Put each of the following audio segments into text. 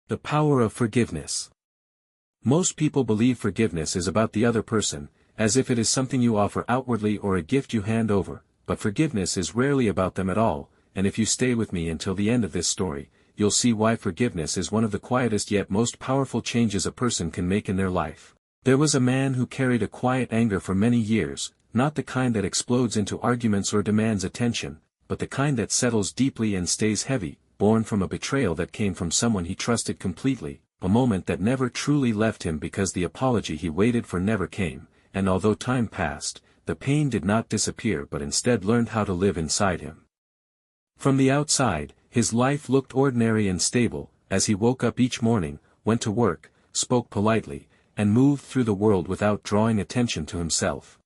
The power of forgiveness. Most people believe forgiveness is about the other person, as if it is something you offer outwardly or a gift you hand over, but forgiveness is rarely about them at all, and if you stay with me until the end of this story, you'll see why forgiveness is one of the quietest yet most powerful changes a person can make in their life. There was a man who carried a quiet anger for many years, not the kind that explodes into arguments or demands attention, but the kind that settles deeply and stays heavy, born from a betrayal that came from someone he trusted completely, a moment that never truly left him because the apology he waited for never came, and although time passed, the pain did not disappear but instead learned how to live inside him. From the outside, his life looked ordinary and stable, as he woke up each morning, went to work, spoke politely, and moved through the world without drawing attention to himself.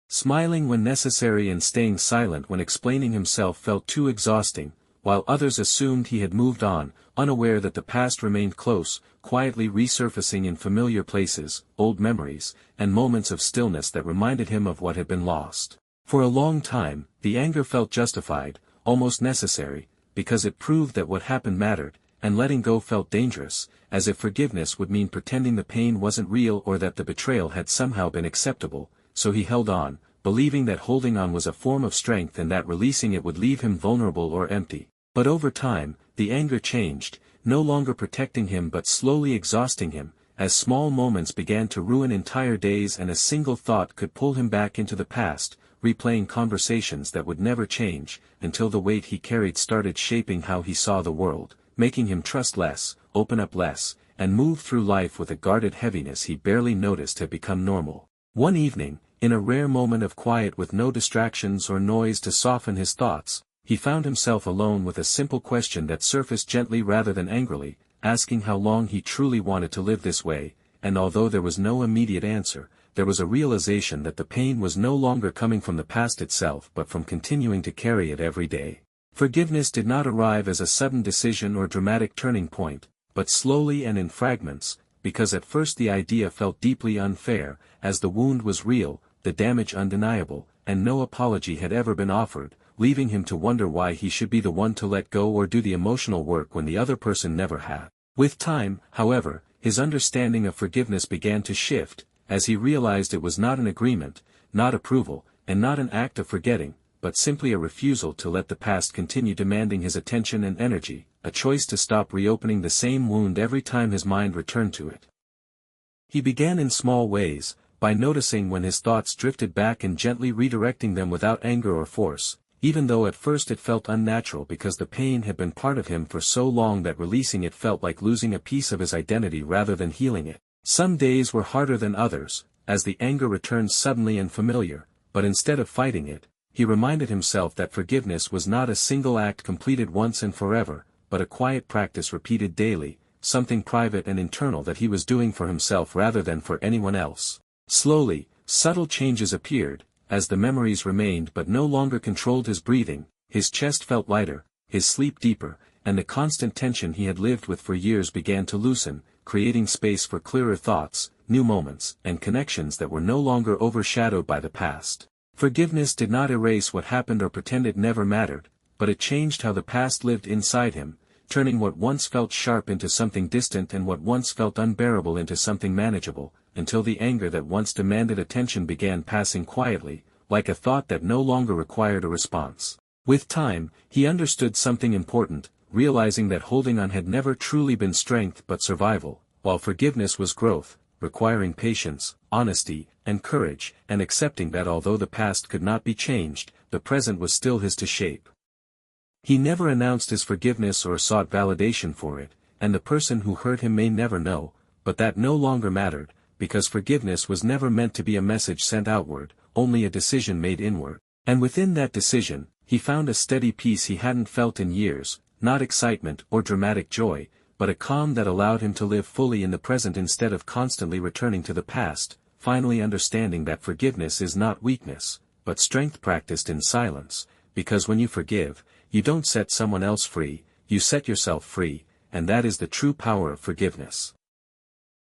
Smiling when necessary and staying silent when explaining himself felt too exhausting, while others assumed he had moved on, unaware that the past remained close, quietly resurfacing in familiar places, old memories, and moments of stillness that reminded him of what had been lost. For a long time, the anger felt justified, almost necessary, because it proved that what happened mattered, and letting go felt dangerous, as if forgiveness would mean pretending the pain wasn't real or that the betrayal had somehow been acceptable, so he held on, believing that holding on was a form of strength and that releasing it would leave him vulnerable or empty. But over time, the anger changed, no longer protecting him but slowly exhausting him, as small moments began to ruin entire days and a single thought could pull him back into the past, replaying conversations that would never change, until the weight he carried started shaping how he saw the world, making him trust less, open up less, and move through life with a guarded heaviness he barely noticed had become normal. One evening, in a rare moment of quiet with no distractions or noise to soften his thoughts, he found himself alone with a simple question that surfaced gently rather than angrily, asking how long he truly wanted to live this way, and although there was no immediate answer, there was a realization that the pain was no longer coming from the past itself but from continuing to carry it every day. Forgiveness did not arrive as a sudden decision or dramatic turning point, but slowly and in fragments, because at first the idea felt deeply unfair, as the wound was real, the damage undeniable, and no apology had ever been offered, leaving him to wonder why he should be the one to let go or do the emotional work when the other person never had. With time, however, his understanding of forgiveness began to shift, as he realized it was not an agreement, not approval, and not an act of forgetting, but simply a refusal to let the past continue demanding his attention and energy, a choice to stop reopening the same wound every time his mind returned to it. He began in small ways, by noticing when his thoughts drifted back and gently redirecting them without anger or force, even though at first it felt unnatural because the pain had been part of him for so long that releasing it felt like losing a piece of his identity rather than healing it. Some days were harder than others, as the anger returned suddenly and familiar, but instead of fighting it, he reminded himself that forgiveness was not a single act completed once and forever, but a quiet practice repeated daily, something private and internal that he was doing for himself rather than for anyone else. Slowly, subtle changes appeared, as the memories remained but no longer controlled his breathing, his chest felt lighter, his sleep deeper, and the constant tension he had lived with for years began to loosen, creating space for clearer thoughts, new moments, and connections that were no longer overshadowed by the past. Forgiveness did not erase what happened or pretend it never mattered, but it changed how the past lived inside him, turning what once felt sharp into something distant and what once felt unbearable into something manageable, until the anger that once demanded attention began passing quietly, like a thought that no longer required a response. With time, he understood something important, realizing that holding on had never truly been strength but survival, while forgiveness was growth, requiring patience, honesty, and courage, and accepting that although the past could not be changed, the present was still his to shape. He never announced his forgiveness or sought validation for it, and the person who hurt him may never know, but that no longer mattered, because forgiveness was never meant to be a message sent outward, only a decision made inward. And within that decision, he found a steady peace he hadn't felt in years, not excitement or dramatic joy, but a calm that allowed him to live fully in the present instead of constantly returning to the past, finally understanding that forgiveness is not weakness, but strength practiced in silence, because when you forgive, you don't set someone else free, you set yourself free, and that is the true power of forgiveness.